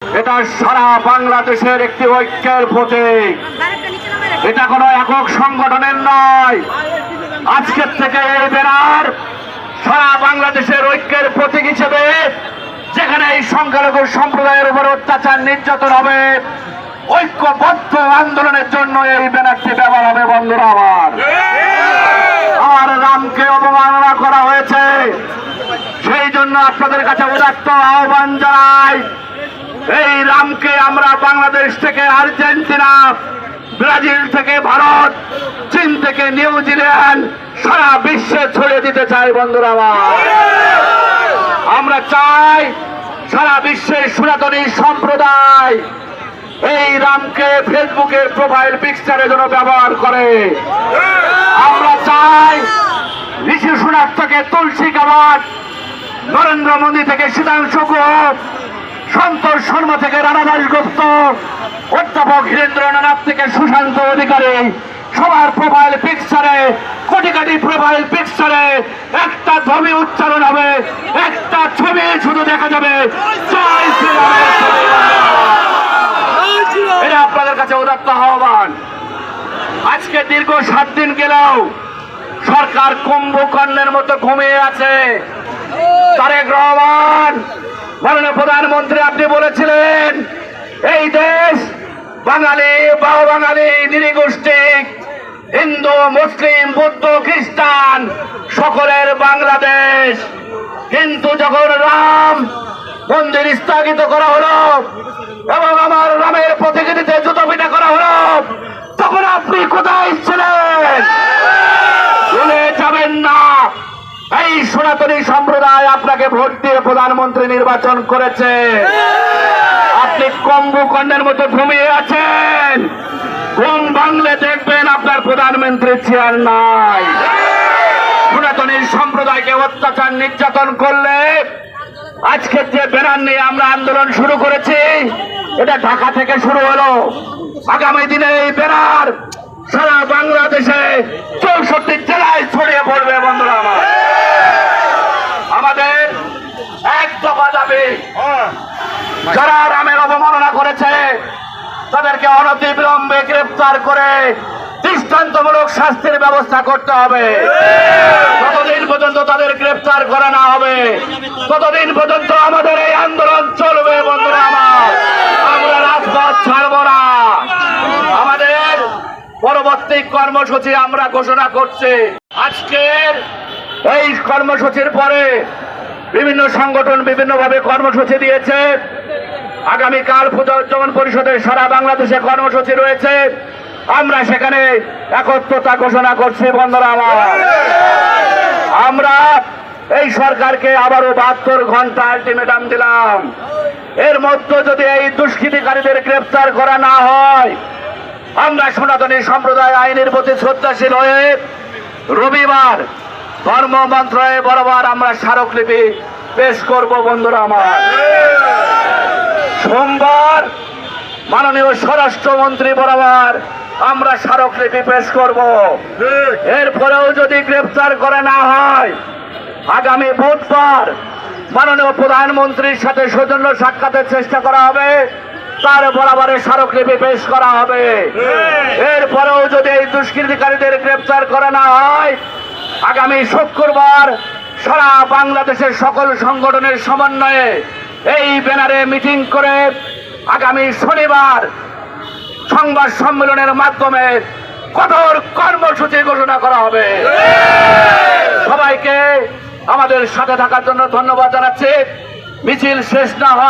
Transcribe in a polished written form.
এটা সারা বাংলাদেশের একটি ঐক্যের প্রতীক। এটা কোনো একক সংগঠনের নয়। আজকের থেকে এই ব্যানার সারা বাংলাদেশের ঐক্যের প্রতীক হিসেবে, যেখানে এই সংখ্যালঘু সম্প্রদায়ের উপর অত্যাচার নির্যাতন হবে, ঐক্যবদ্ধ আন্দোলনের জন্য এই ব্যানারটি ব্যবহার হবে। বন্ধুরা, আমার রামকে অবমাননা করা হয়েছে, সেই জন্য আপনাদের কাছে উদাত্ত আহ্বান জানাই, এই রামকে আমরা বাংলাদেশ থেকে আর্জেন্টিনা, ব্রাজিল থেকে ভারত, চীন থেকে নিউজিল্যান্ড, সারা বিশ্বে ছড়িয়ে দিতে চাই। বন্ধুরা, আমরা চাই সারা বিশ্বের সনাতনী সম্প্রদায় এই রামকে ফেসবুকের প্রোফাইল পিকচারের জন্য ব্যবহার করে। আমরা চাই ঋষি সুনাথ থেকে তুলসী কাবাট, নরেন্দ্র মোদী থেকে শীতাংশু গুহ, সন্তোষ শর্মা থেকে রানা দাশগুপ্ত, অধ্যাপক হীরেন্দ্রনাথ থেকে সুশান্ত অধিকারী, সবার প্রোফাইল পিকচারে, কোটি কোটি প্রোফাইল পিকচারে একটা ছবি উচ্চারণ হবে, একটা ছবি শুধু দেখা যাবে, জয় শ্রীরামের ছবি। এটা আপনাদের কাছে উদাত্ত আহ্বান। আজকে দীর্ঘ 7 দিন গেলেও সরকার কুম্ভকর্ণের মতো ঘুমিয়ে আছে। তারেক রহমান, মাননীয় প্রধানমন্ত্রী, আপনি বলেছিলেন এই দেশ বাঙালি, বাঙালি নৃগোষ্ঠী, হিন্দু, মুসলিম, বৌদ্ধ, খ্রিস্টান সকলের বাংলাদেশ। কিন্তু যখন রাম মন্দির স্থগিত করা হলো এবং আমার রামের প্রতিকৃতিতে জুতো পিটা করা হলো, তখন আপনি কোথায় ছিলেন? ভুলে যাবেন না, এই সনাতনী সম্প্রদায় আপনাকে ভোট দিয়ে প্রধানমন্ত্রী নির্বাচন করেছে। আপনি কুম্ভকর্ণের মতো ঘুমিয়ে আছেন। ঘুম ভাঙলে দেখবেন আপনার প্রধানমন্ত্রী চেয়ার নাই। সনাতনী সম্প্রদায়কে অত্যাচার নির্যাতন করলে, আজকের যে ব্যানার নিয়ে আমরা আন্দোলন শুরু করেছি, এটা ঢাকা থেকে শুরু হলো। আগামী দিনে এই ব্যানার সারা বাংলাদেশে 64 জেলায় ছড়িয়ে পড়বে। বন্ধুরা, আমাদের এক দফা দাবি, যারা রামের অবমাননা করেছে তাদেরকে অনতিবিলম্বে গ্রেফতার করে দৃষ্টান্তমূলক শাস্তির ব্যবস্থা করতে হবে। যতদিন পর্যন্ত তাদের গ্রেফতার করা না হবে, ততদিন পর্যন্ত আমাদের এই আন্দোলন চলবে। বন্ধুরা, আমরা রাজপথ ছাড়ব না। আমাদের পরবর্তী কর্মসূচি আমরা ঘোষণা করছি। আজকের এই কর্মসূচির পরে বিভিন্ন সংগঠন বিভিন্নভাবে কর্মসূচি দিয়েছে। আগামীকাল পূজা উদযাপন পরিষদের সারা বাংলাদেশে কর্মসূচি রয়েছে। আমরা সেখানে একত্রতা ঘোষণা করছি। বন্ধুরা, আমরা এই সরকারকে আবারও 72 ঘন্টা আলটিমেটাম দিলাম। এর মধ্যে যদি এই দুষ্কৃতিকারীদের গ্রেফতার করা না হয়, আমরা সনাতনী সম্প্রদায় আইনের প্রতি শ্রদ্ধাশীল হয়ে রবিবার ধর্ম মন্ত্রণালয় বরাবর আমরা স্মারকলিপি পেশ করব। বন্ধুরা, সোমবার মাননীয় স্বরাষ্ট্রমন্ত্রী বরাবর আমরা স্মারকলিপি পেশ করব। এরপরেও যদি গ্রেফতার করে না হয়, আগামী বুধবার মাননীয় প্রধানমন্ত্রীর সাথে সৌজন্য সাক্ষাতের চেষ্টা করা হবে, তার বরাবরে স্মারকলিপি পেশ করা হবে। এরপরেও যদি এই দুষ্কৃতিকারীদের গ্রেফতার করে না হয়, আগামী শুক্রবার সারা বাংলাদেশের সকল সংগঠনের সমন্বয়ে এই ব্যানারে মিটিং করে আগামী শনিবার সংবাদ সম্মেলনের মাধ্যমে কঠোর কর্মসূচি ঘোষণা করা হবে। সবাইকে আমাদের সাথে থাকার জন্য ধন্যবাদ জানাচ্ছি। মিছিল শেষ না হয়